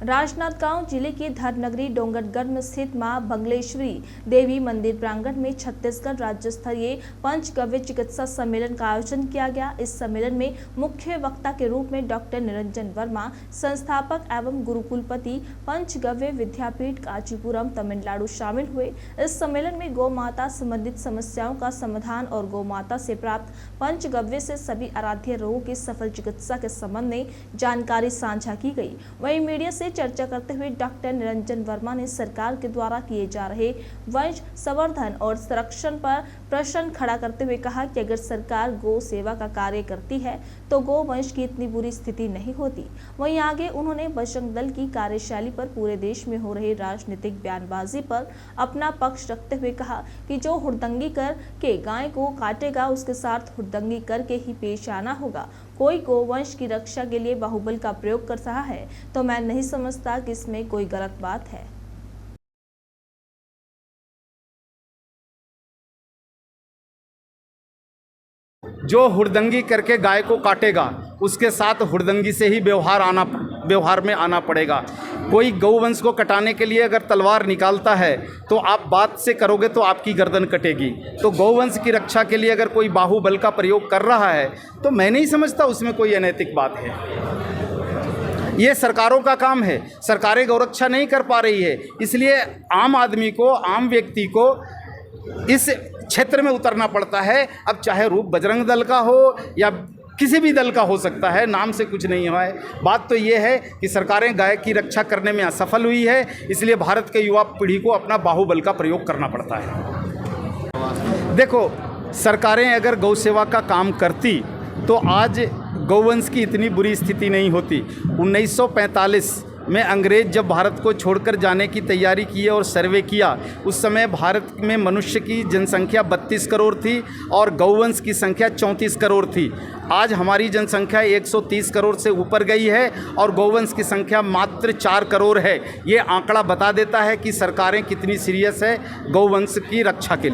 राजनांदगांव जिले के धर्मनगरी डोंगरगढ़ में स्थित मां बगलेश्वरी देवी मंदिर प्रांगण में छत्तीसगढ़ राज्य स्तरीय पंचगव्य चिकित्सा सम्मेलन का आयोजन किया गया। इस सम्मेलन में मुख्य वक्ता के रूप में डॉक्टर निरंजन वर्मा, संस्थापक एवं गुरुकुलपति पंचगव्य विद्यापीठ कांचीपुरम तमिलनाडु शामिल हुए। इस सम्मेलन में गौ माता संबंधित समस्याओं का समाधान और गौ माता से प्राप्त पंचगव्य से सभी आराध्य रोगों की सफल चिकित्सा के संबंध में जानकारी साझा की गई। वहीं मीडिया से चर्चा करते हुए डॉक्टर निरंजन वर्मा ने सरकार के द्वारा किए जा रहे वंश संवर्धन और संरक्षण पर प्रश्न खड़ा करते हुए कहा कि अगर सरकार गौ सेवा का कार्य करती है तो गौ वंश की इतनी बुरी स्थिति नहीं होती। वहीं आगे उन्होंने बजरंग दल की कार्यशैली पर पूरे देश में हो रही राजनीतिक बयानबाजी पर अपना पक्ष रखते हुए कहा कि जो हुड़दंगी कर के गाय को काटेगा उसके साथ हुड़दंगी करके ही पेश आना होगा। कोई गोवंश की रक्षा के लिए बाहुबल का प्रयोग कर रहा है तो मैं नहीं समझता कि इसमें कोई गलत बात है। जो हुड़दंगी करके गाय को काटेगा उसके साथ हुड़दंगी से ही व्यवहार में आना पड़ेगा। कोई गौवंश को कटाने के लिए अगर तलवार निकालता है तो आप बात से करोगे तो आपकी गर्दन कटेगी। तो गौवंश की रक्षा के लिए अगर कोई बाहुबल का प्रयोग कर रहा है तो मैं नहीं समझता उसमें कोई अनैतिक बात है। ये सरकारों का काम है, सरकारें गौरक्षा नहीं कर पा रही है, इसलिए आम आदमी को, आम व्यक्ति को इस क्षेत्र में उतरना पड़ता है। अब चाहे रूप बजरंग दल का हो या किसी भी दल का हो सकता है, नाम से कुछ नहीं हुआ है। बात तो ये है कि सरकारें गाय की रक्षा करने में असफल हुई है, इसलिए भारत के युवा पीढ़ी को अपना बाहुबल का प्रयोग करना पड़ता है। देखो, सरकारें अगर गौ सेवा का काम करती तो आज गौवंश की इतनी बुरी स्थिति नहीं होती। 1945 में अंग्रेज़ जब भारत को छोड़कर जाने की तैयारी की और सर्वे किया, उस समय भारत में मनुष्य की जनसंख्या 32 करोड़ थी और गौवंश की संख्या 34 करोड़ थी। आज हमारी जनसंख्या 130 करोड़ से ऊपर गई है और गौवंश की संख्या मात्र 4 करोड़ है। ये आंकड़ा बता देता है कि सरकारें कितनी सीरियस है गौवंश की रक्षा के लिए।